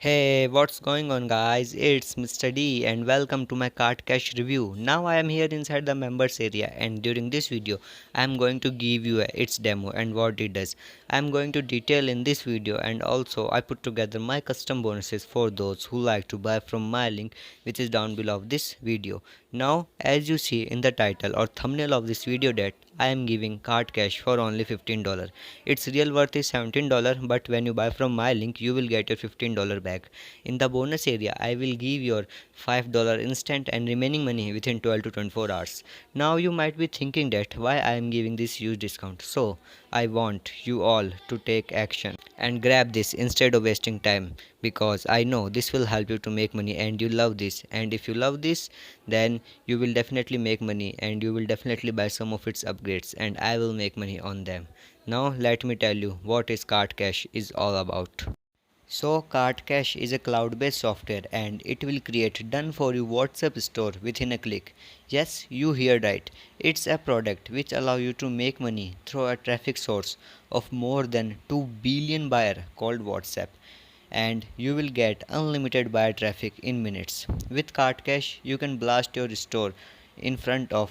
Hey, what's going on, guys? It's Mr. D, and welcome to my card cash review. Now I am here inside the members area, and during this video, I am going to give you its demo and what it does. I am going to detail in this video, and also I put together my custom bonuses for those who like to buy from my link, which is down below of this video. Now, as you see in the title or thumbnail of this video, that I am giving card cash for only $15. Its real worth is $17, but when you buy from my link, you will get your $15 back. In the bonus area, I will give your $5 instant and remaining money within 12 to 24 hours. Now you might be thinking that why I am giving this huge discount. So I want you all to take action and grab this instead of wasting time, because I know this will help you to make money and you love this. And if you love this, then you will definitely make money and you will definitely buy some of its upgrades and I will make money on them. Now let me tell you what is Card Cash is all about. So Card Cash is a cloud-based software and it will create done for you WhatsApp store within a click. Yes, you heard right. It's a product which allow you to make money through a traffic source of more than 2 billion buyer called WhatsApp, and you will get unlimited buyer traffic in minutes. With Card Cash, you can blast your store in front of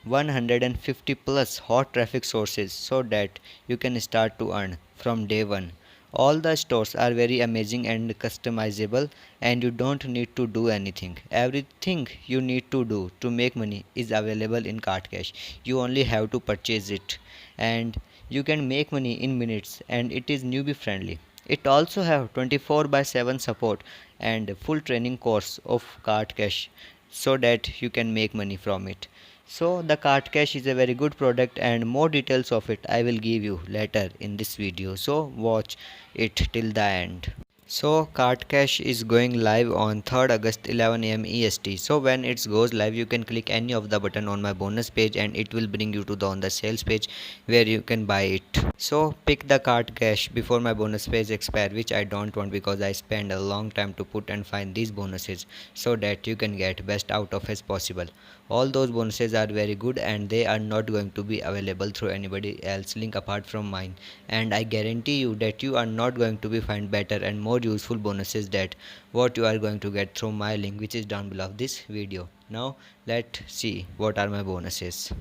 150 plus hot traffic sources so that you can start to earn from day one. All the stores are very amazing and customizable, and you don't need to do anything. Everything you need to do to make money is available in Card Cash. You only have to purchase it, and you can make money in minutes, and it is newbie friendly. It also have 24 by 7 support and full training course of Card Cash so that you can make money from it. So the Card Cash is a very good product, and more details of it I will give you later in this video. So watch it till the end. So Card Cash is going live on 3rd August 11 am EST. So when it goes live, you can click any of the button on my bonus page and it will bring you to the on the sales page where you can buy it. So pick the Card Cash before my bonus page expire, which I don't want because I spend a long time to put and find these bonuses so that you can get best out of as possible. All those bonuses are very good and they are not going to be available through anybody else link apart from mine, and I guarantee you that you are not going to be find better and more useful bonuses that what you are going to get through my link, which is down below this video. Now let's see what are my bonuses.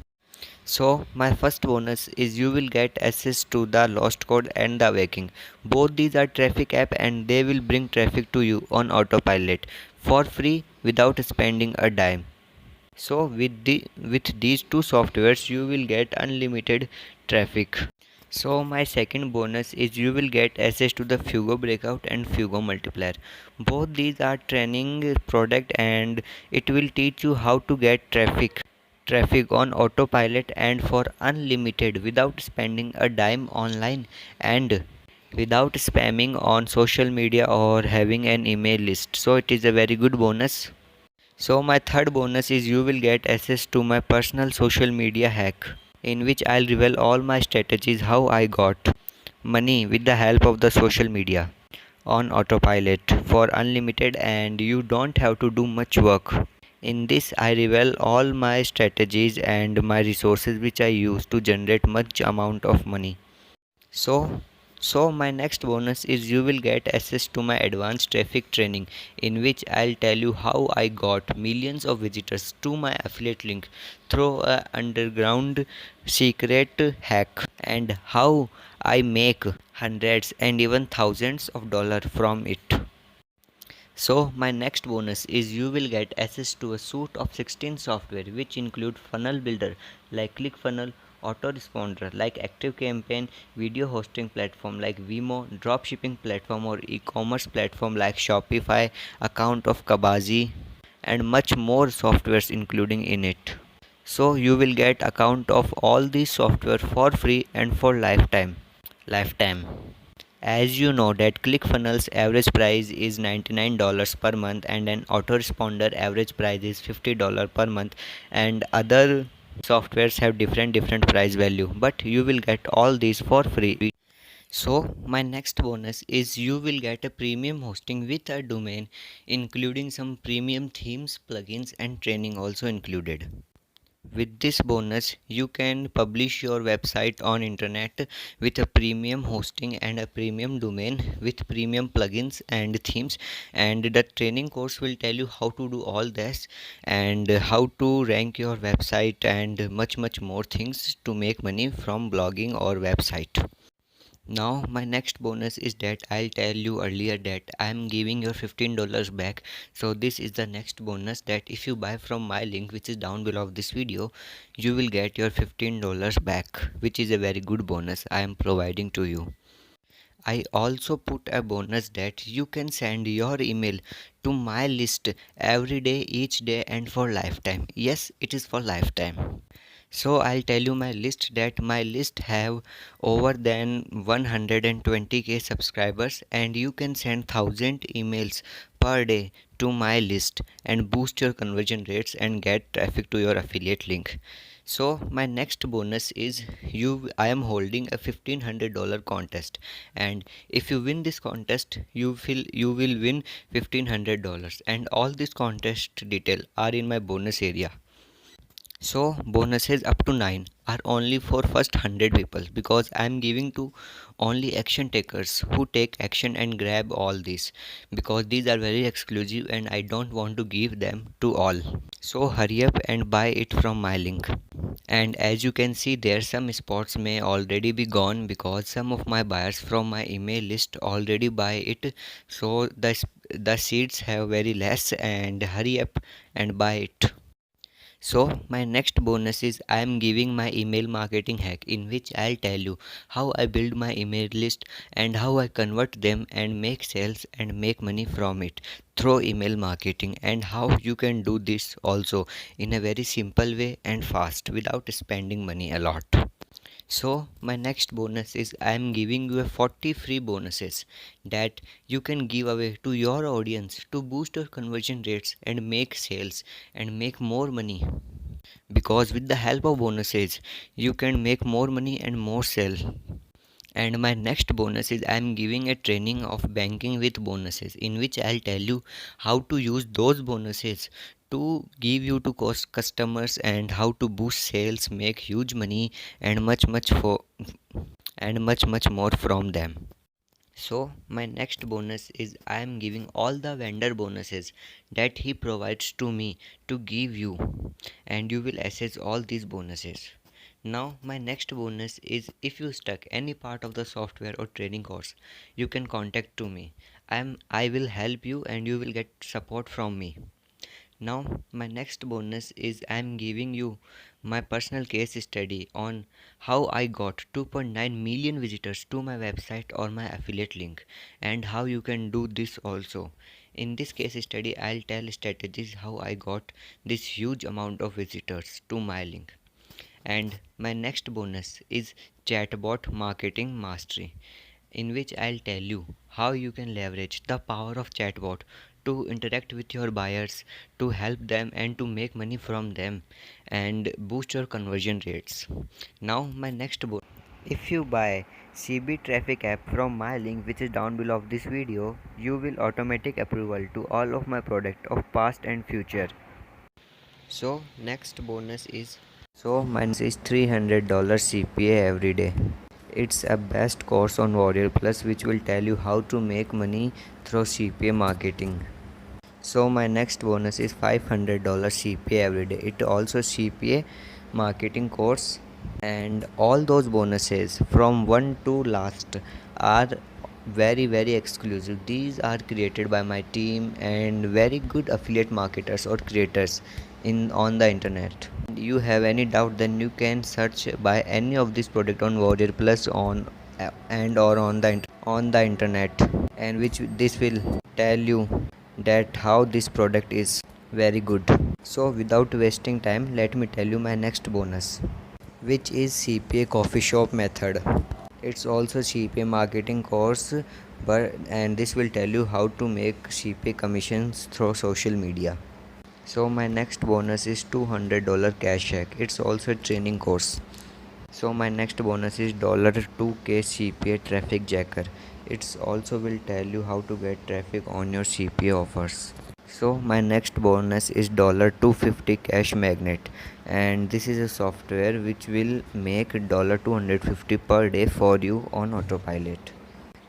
So my first bonus is you will get access to the Lost Code and the Awakening. Both these are traffic app and they will bring traffic to you on autopilot for free without spending a dime. So with these two softwares you will get unlimited traffic. So my second bonus is you will get access to the Fugo Breakout and Fugo Multiplier. Both these are training product and it will teach you how to get traffic on autopilot and for unlimited without spending a dime online and without spamming on social media or having an email list. So it is a very good bonus. So my third bonus is you will get access to my personal social media hack, in which I'll reveal all my strategies how I got money with the help of the social media on autopilot for unlimited and you don't have to do much work. In this I reveal all my strategies and my resources which I use to generate much amount of money. So, so my next bonus is you will get access to my advanced traffic training, in which I'll tell you how I got millions of visitors to my affiliate link through a underground secret hack and how I make hundreds and even thousands of dollars from it. So my next bonus is you will get access to a suite of 16 software which include funnel builder like ClickFunnels, autoresponder like ActiveCampaign, video hosting platform like Vimo, dropshipping platform or e-commerce platform like Shopify, account of Kabazi, and much more softwares including in it. So you will get account of all these software for free and for lifetime. As you know that ClickFunnels average price is $99 per month and an autoresponder average price is $50 per month, and other softwares have different price value, but you will get all these for free. So my next bonus is you will get a premium hosting with a domain, including some premium themes, plugins and training also included. With this bonus, you can publish your website on internet with a premium hosting and a premium domain with premium plugins and themes. And the training course will tell you how to do all this and how to rank your website and much more things to make money from blogging or website. Now, my next bonus is that I'll tell you earlier that I'm giving your $15 back. So, this is the next bonus that if you buy from my link, which is down below of this video, you will get your $15 back, which is a very good bonus I am providing to you. I also put a bonus that you can send your email to my list every day, each day, and for lifetime. Yes, it is for lifetime. So I'll tell you my list that my list have over than 120k subscribers and you can send 1000 emails per day to my list and boost your conversion rates and get traffic to your affiliate link. So my next bonus is I am holding a $1500 contest, and if you win this contest you will win $1500, and all this contest detail are in my bonus area. So bonuses up to 9 are only for first 100 people because I am giving to only action takers who take action and grab all these, because these are very exclusive and I don't want to give them to all. So hurry up and buy it from my link. And as you can see there, some spots may already be gone because some of my buyers from my email list already buy it. So the seats have very less, and hurry up and buy it. So my next bonus is I am giving my email marketing hack, in which I'll tell you how I build my email list and how I convert them and make sales and make money from it through email marketing, and how you can do this also in a very simple way and fast without spending money a lot. So my next bonus is I am giving you a 40 free bonuses that you can give away to your audience to boost your conversion rates and make sales and make more money, because with the help of bonuses you can make more money and more sell. And my next bonus is I am giving a training of banking with bonuses, in which I'll tell you how to use those bonuses to give you to customers and how to boost sales, make huge money and much more from them. So my next bonus is I am giving all the vendor bonuses that he provides to me to give you, and you will access all these bonuses. Now my next bonus is if you stuck any part of the software or training course, you can contact to me. I will help you and you will get support from me. Now my next bonus is I am giving you my personal case study on how I got 2.9 million visitors to my website or my affiliate link, and how you can do this also. In this case study I'll tell strategies how I got this huge amount of visitors to my link. And my next bonus is chatbot marketing mastery, in which I'll tell you how you can leverage the power of chatbot to interact with your buyers, to help them and to make money from them and boost your conversion rates. Now my next bonus. If you buy CB Traffic app from my link, which is down below of this video, you will automatic approval to all of my product of past and future. So next bonus is is $300 CPA every day. It's a best course on Warrior Plus which will tell you how to make money through CPA marketing. So my next bonus is $500 CPA every day. It also CPA marketing course, and all those bonuses from one to last are very exclusive. These are created by my team and very good affiliate marketers or creators in on the internet. You have any doubt, then you can search by any of this product on Warrior Plus on and or on the internet, and which this will tell you that how this product is very good. So without wasting time, let me tell you my next bonus, which is CPA coffee shop method. It's also CPA marketing course, and this will tell you how to make CPA commissions through social media. So my next bonus is $200 cash hack. It's also a training course. So my next bonus is $2K CPA traffic jacker. It's also will tell you how to get traffic on your CPA offers. So my next bonus is $250 cash magnet, and this is a software which will make $250 per day for you on autopilot.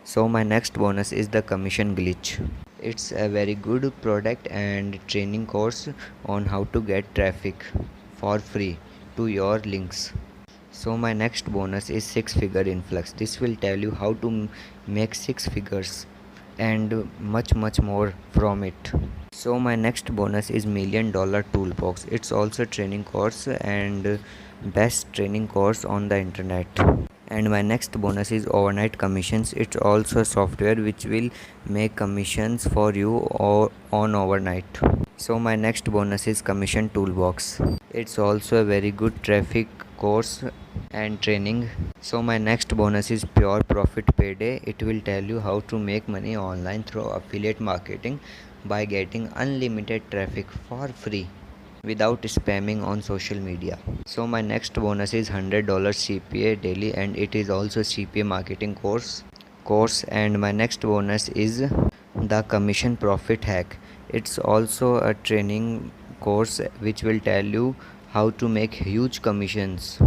So my next bonus is the commission glitch. It's a very good product and training course on how to get traffic for free to your links. So my next bonus is six figure influx. This will tell you how to make six figures and much more from it. So my next bonus is $1,000,000 toolbox. It's also a training course and best training course on the internet. And my next bonus is overnight commissions. It's also a software which will make commissions for you or on overnight. So my next bonus is commission toolbox. It's also a very good traffic course and training. So my next bonus is pure profit payday. It will tell you how to make money online through affiliate marketing by getting unlimited traffic for free without spamming on social media. So my next bonus is $100 CPA daily, and it is also CPA marketing course. And my next bonus is the commission profit hack. It's also a training course which will tell you how to make huge commissions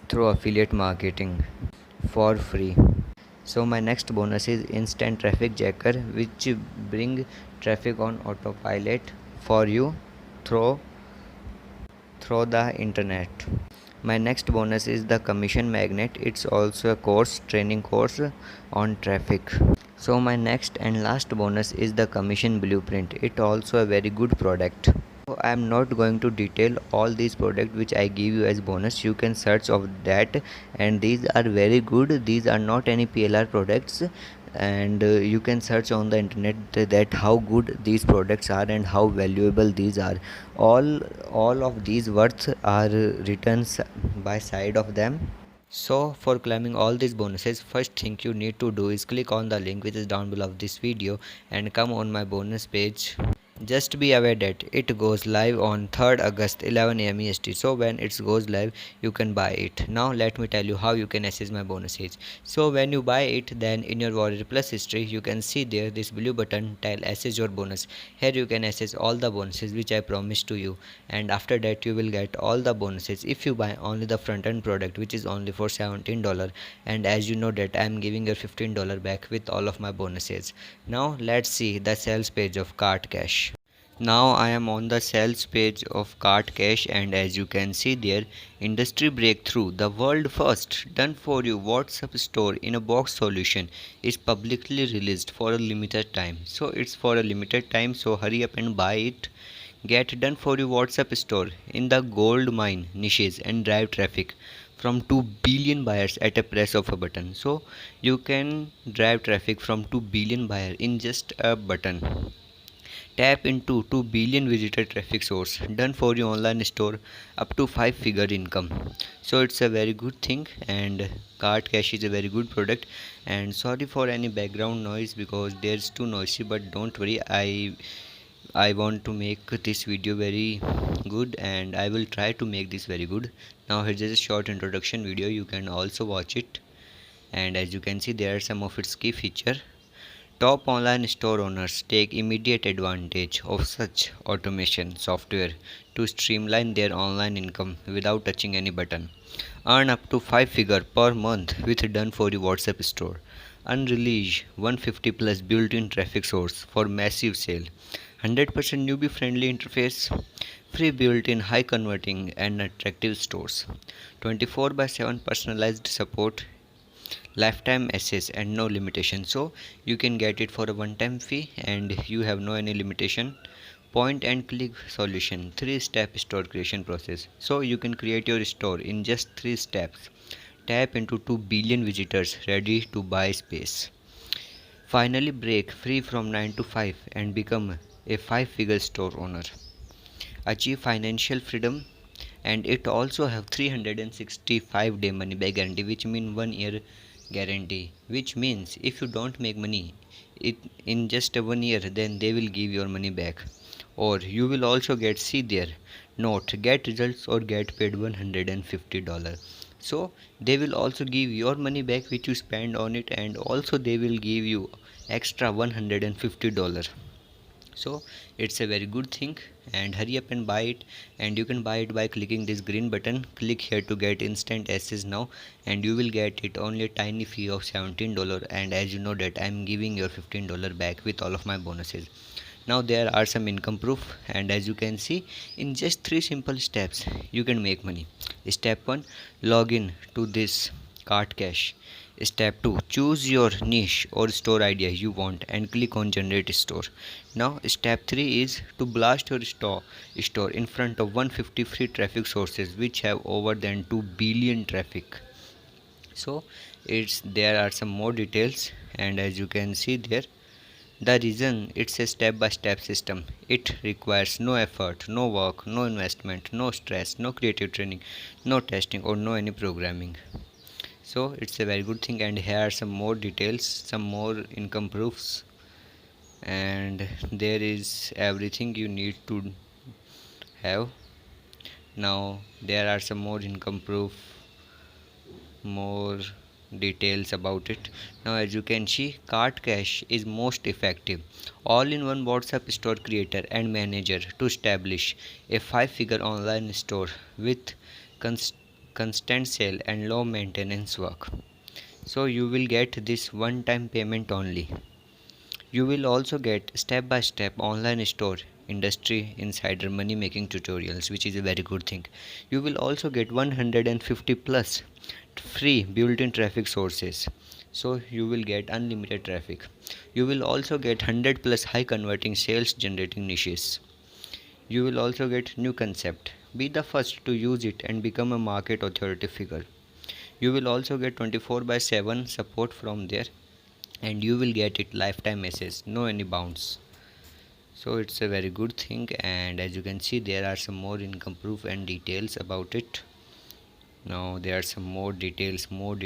through affiliate marketing for free. So my next bonus is instant traffic jacker, which bring traffic on autopilot for you through the internet. My next bonus is the commission magnet. It's also a training course on traffic. So my next and last bonus is the commission blueprint. It also a very good product. So I am not going to detail all these products which I give you as bonus. You can search of that, and these are very good. These are not any PLR products, and you can search on the internet that how good these products are and how valuable these are. All of these words are written by side of them. So for claiming all these bonuses, first thing you need to do is click on the link which is down below of this video and come on my bonus page. Just be aware that it goes live on 3rd August 11 am EST. So when it goes live, you can buy it. Now let me tell you how you can access my bonuses. So when you buy it, then in your Warrior Plus history, you can see there this blue button tell access your bonus. Here you can access all the bonuses which I promised to you, and after that you will get all the bonuses if you buy only the front end product, which is only for $17. And as you know that I am giving your $15 back with all of my bonuses. Now let's see the sales page of Cart Cash. Now I am on the sales page of Cart Cash, and as you can see there, industry breakthrough, the world first done for you WhatsApp store in a box solution is publicly released for a limited time. So it's for a limited time, so hurry up and buy it. Get done for you WhatsApp store in the gold mine niches and drive traffic from 2 billion buyers at a press of a button. So you can drive traffic from 2 billion buyer in just a button. Tap into 2 billion visitor traffic source done for your online store up to 5 figure income. So it's a very good thing, and Cart Cash is a very good product. And sorry for any background noise because there's too noisy, but don't worry, I want to make this video very good, and I will try to make this very good. Now here's just a short introduction video, you can also watch it. And as you can see, there are some of its key feature. Top online store owners take immediate advantage of such automation software to streamline their online income without touching any button. Earn up to 5 figure per month with done for you WhatsApp store. Unleash 150 plus built-in traffic source for massive sale. 100% newbie friendly interface. Free built-in high converting and attractive stores. 24/7 personalized support, lifetime access and no limitation. So you can get it for a one-time fee and you have no any limitation. Point and click solution, 3-step store creation process. So you can create your store in just 3 steps. Tap into 2 billion visitors ready to buy space. Finally break free from 9 to 5 and become a 5-figure store owner. Achieve financial freedom, and it also have 365-day money back guarantee, which means 1 year guarantee, which means if you don't make money it in just a 1 year, then they will give your money back. Or you will also get, see there, note, get results or get paid $150. So they will also give your money back which you spend on it, and also they will give you extra $150. So it's a very good thing, and hurry up and buy it. And you can buy it by clicking this green button. Click here to get instant access now, and you will get it only a tiny fee of $17. And as you know that I'm giving your $15 back with all of my bonuses. Now there are some income proof, and as you can see, in just 3 simple steps you can make money. Step 1, log in to this cart cash. Step 2, choose your niche or store idea you want and click on generate store. Now step 3 is to blast your store in front of 150 free traffic sources which have over than 2 billion traffic. So it's there are some more details, and as you can see there, the reason it's a step by step system. It requires no effort, no work, no investment, no stress, no creative training, no testing, or no any programming. So it's a very good thing, and here are some more details, some more income proofs, and there is everything you need to have. Now there are some more income proof, more details about it. Now as you can see, cart cash is most effective all in one WhatsApp store creator and manager to establish a 5-figure online store with cons- constant sale and low maintenance work. So you will get this one time payment only. You will also get step by step online store industry insider money making tutorials, which is a very good thing. You will also get 150 plus free built-in traffic sources, so you will get unlimited traffic. You will also get 100 plus high converting sales generating niches. You will also get new concept, be the first to use it and become a market authority figure. You will also get 24 by 7 support from there, and you will get it lifetime message, no any bounce. So it's a very good thing, and as you can see, there are some more income proof and details about it. Now there are some more details, more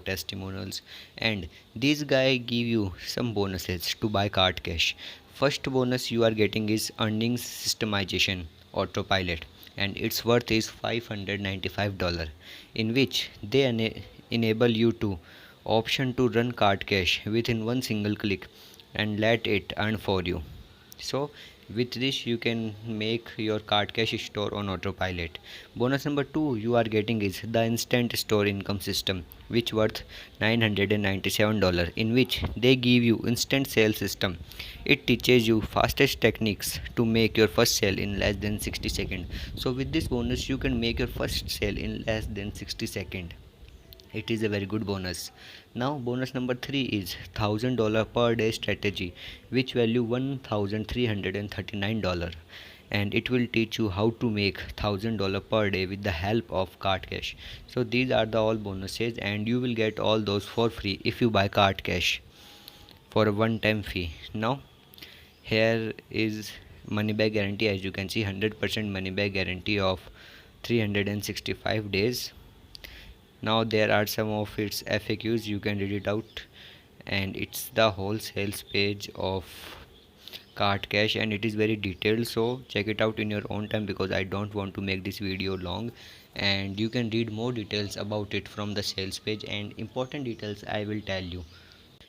testimonials, and this guy give you some bonuses to buy cart cash. First bonus you are getting is earnings systemization autopilot, and its worth is $595, in which they enable you to option to run cart cash within one single click and let it earn for you. So with this you can make your cart cash store on autopilot. Bonus number 2 you are getting is the instant store income system, which worth $997, in which they give you instant sale system. It teaches you fastest techniques to make your first sale in less than 60 seconds. So with this bonus you can make your first sale in less than 60 seconds. It is a very good bonus. Now bonus number 3 is $1,000 per day strategy, which value $1,339, and it will teach you how to make $1,000 per day with the help of cart cash. So these are the all bonuses, and you will get all those for free if you buy cart cash for a one time fee. Now here is money back guarantee. As you can see, 100% money back guarantee of 365 days. Now there are some of its FAQs, you can read it out, and it's the whole sales page of cart cash, and it is very detailed, so check it out in your own time because I don't want to make this video long. And you can read more details about it from the sales page, and important details I will tell you.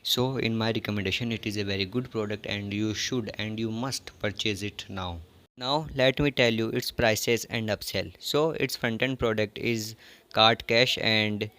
So in my recommendation, it is a very good product and you should and you must purchase it now. Now let me tell you its prices and upsell. So its front end product is cart cash, and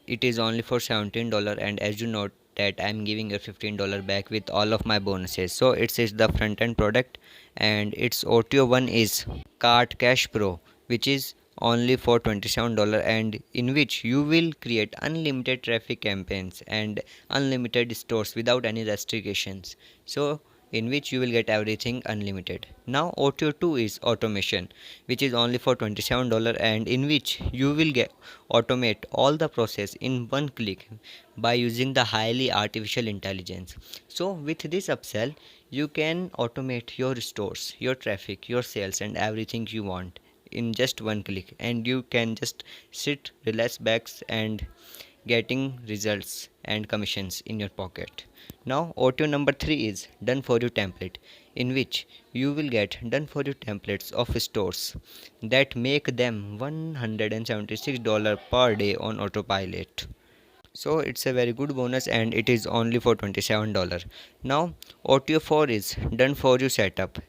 it is only for $17, and as you know that I'm giving you $15 back with all of my bonuses. So it is the front end product, and its OTO one is cart cash pro, which is only for $27, and in which you will create unlimited traffic campaigns and unlimited stores without any restrictions. So in which you will get everything unlimited. Now OTO2 is automation, which is only for $27, and in which you will get automate all the process in one click by using the highly artificial intelligence. So with this upsell you can automate your stores, your traffic, your sales, and everything you want in just one click, and you can just sit, relax back, and getting results and commissions in your pocket. Now auto number 3 is done for you template, in which you will get done for you templates of stores that make them $176 per day on autopilot. So it's a very good bonus and it is only for $27. Now OTO 4 is done for you setup,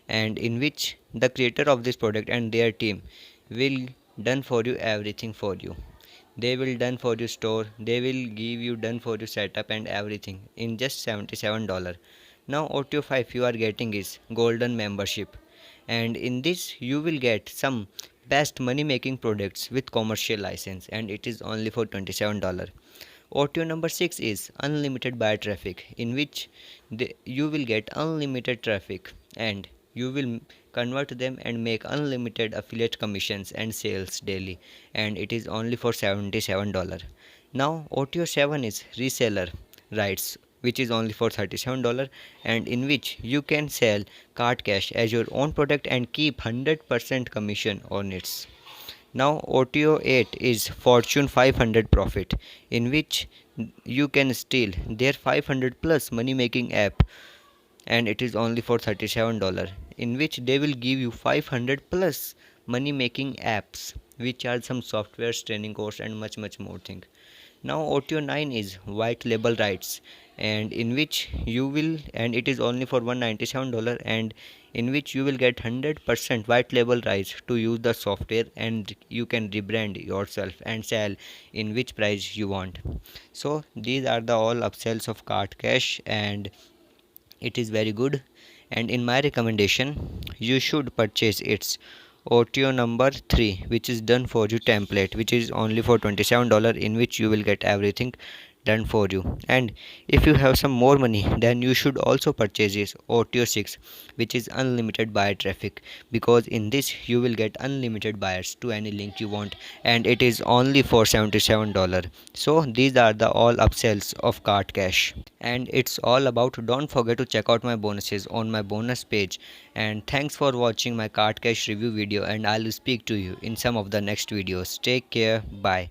and in which the creator of this product and their team will done for you everything for you. They will done for you store, they will give you done for you setup and everything in just $77. Now OTO 5 you are getting is golden membership, and in this you will get some best money making products with commercial license, and it is only for $27. OTO number 6 is unlimited buyer traffic, in which you will get unlimited traffic and you will convert them and make unlimited affiliate commissions and sales daily, and it is only for $77. Now OTO 7 is reseller rights, which is only for $37, and in which you can sell card cash as your own product and keep 100% commission on it. Now OTO 8 is Fortune 500 Profit, in which you can steal their 500 plus money making app, and it is only for $37, in which they will give you 500 plus money making apps which are some software training course and much more thing. Now OTO 9 is white label rights, and in which you will, and it is only for $197, and in which you will get 100% white label rights to use the software, and you can rebrand yourself and sell in which price you want. So these are the all upsells of card cash, and it is very good, and in my recommendation you should purchase its OTO number 3, which is done for you template, which is only for $27, in which you will get everything done for you. And if you have some more money, then you should also purchase this OTO 6, which is unlimited buyer traffic, because in this you will get unlimited buyers to any link you want, and it is only for $77. So these are the all upsells of cart cash, and it's all about. Don't forget to check out my bonuses on my bonus page, and thanks for watching my cart cash review video, and I'll speak to you in some of the next videos. Take care, bye.